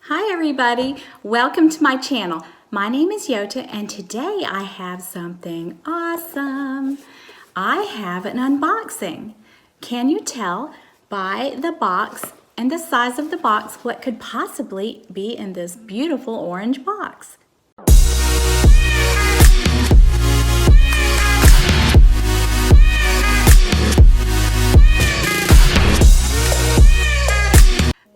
Hi everybody, welcome to my channel. My name is Yota and today I have something awesome. I have an unboxing. Can you tell by the box and the size of the box what could possibly be in this beautiful orange box?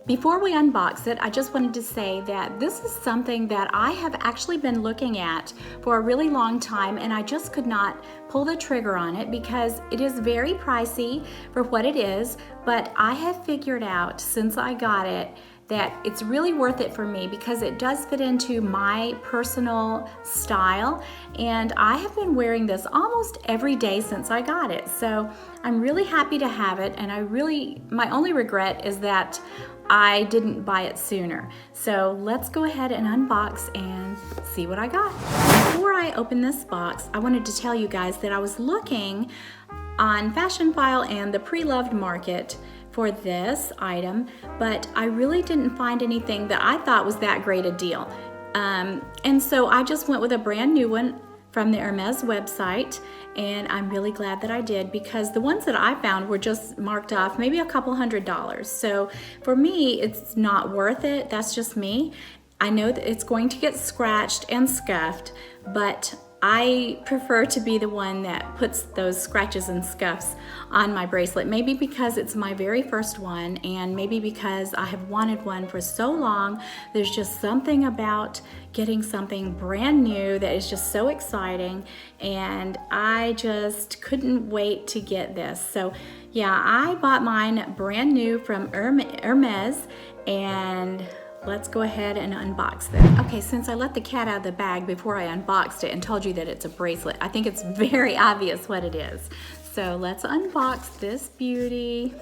Before we unbox it, I just wanted to say that this is something that I have actually been looking at for a really long time, and I just could not pull the trigger on it because it is very pricey for what it is, but I have figured out since I got it that it's really worth it for me because it does fit into my personal style, and I have been wearing this almost every day since I got it. So I'm really happy to have it, and my only regret is that I didn't buy it sooner. So let's go ahead and unbox and see what I got. Before I open this box, I wanted to tell you guys that I was looking on Fashion File and the pre-loved market for this item, but I really didn't find anything that I thought was that great a deal. And so I just went with a brand new one from the Hermes website, and I'm really glad that I did because the ones that I found were just marked off maybe a couple $100. So for me, it's not worth it. That's just me. I know that it's going to get scratched and scuffed, but I prefer to be the one that puts those scratches and scuffs on my bracelet. Maybe because it's my very first one, and maybe because I have wanted one for so long. There's just something about getting something brand new that is just so exciting, and I just couldn't wait to get this. So yeah, I bought mine brand new from Hermes, and let's go ahead and unbox this. Okay, since I let the cat out of the bag before I unboxed it and told you that it's a bracelet, I think it's very obvious what it is. So let's unbox this beauty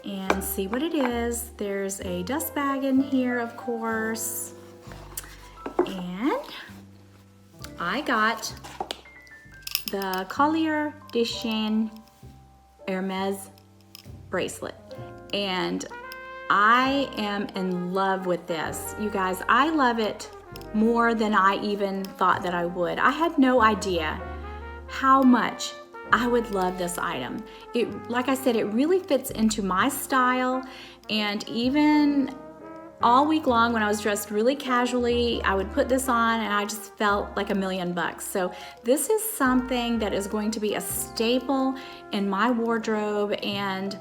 and see what it is. There's a dust bag in here, of course. And I got the Collier De Chien Hermes bracelet. And I am in love with this. You guys, I love it more than I even thought that I would. I had no idea how much I would love this item. Like I said, it really fits into my style, and even all week long when I was dressed really casually, I would put this on and I just felt like $1,000,000. So this is something that is going to be a staple in my wardrobe, and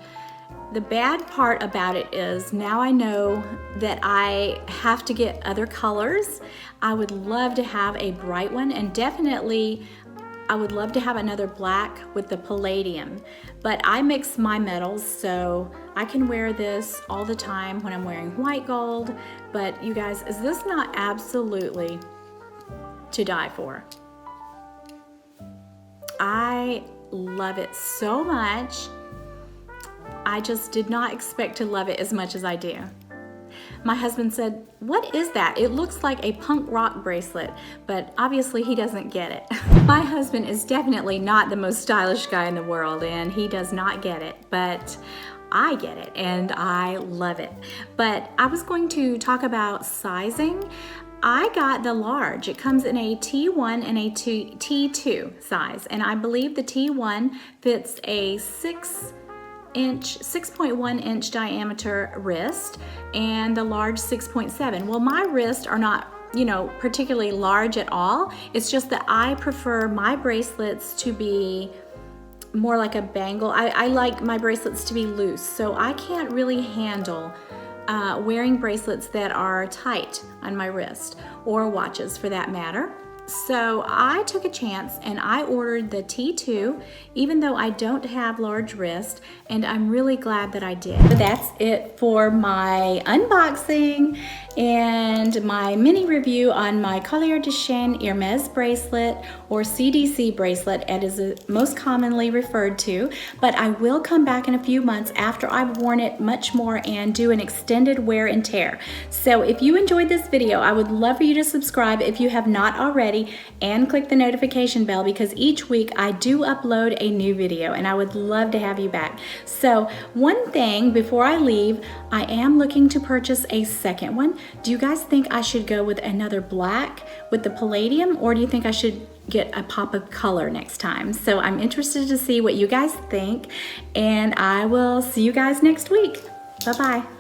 the bad part about it is now I know that I have to get other colors. I would love to have a bright one, and definitely I would love to have another black with the palladium. But I mix my metals, so I can wear this all the time when I'm wearing white gold. But you guys, is this not absolutely to die for? I love it so much. I just did not expect to love it as much as I do. My husband said, "What is that? It looks like a punk rock bracelet," but obviously he doesn't get it. My husband is definitely not the most stylish guy in the world, and he does not get it, but I get it and I love it. But I was going to talk about sizing. I got the large. It comes in a T1 and a T2 size, and I believe the T1 fits a 6.1 inch diameter wrist, and the large 6.7. Well, my wrists are not, particularly large at all. It's just that I prefer my bracelets to be more like a bangle. I like my bracelets to be loose, so I can't really handle wearing bracelets that are tight on my wrist, or watches for that matter. So I took a chance and I ordered the T2, even though I don't have large wrist, and I'm really glad that I did. So that's it for my unboxing and my mini review on my Collier De Chien Hermes bracelet, or CDC bracelet as it is most commonly referred to. But I will come back in a few months after I've worn it much more and do an extended wear and tear. So if you enjoyed this video, I would love for you to subscribe if you have not already. already and click the notification bell, because each week I do upload a new video and I would love to have you back. So one thing before I leave, I am looking to purchase a second one. Do you guys think I should go with another black with the palladium, or do you think I should get a pop of color next time? So I'm interested to see what you guys think, and I will see you guys next week. Bye-bye.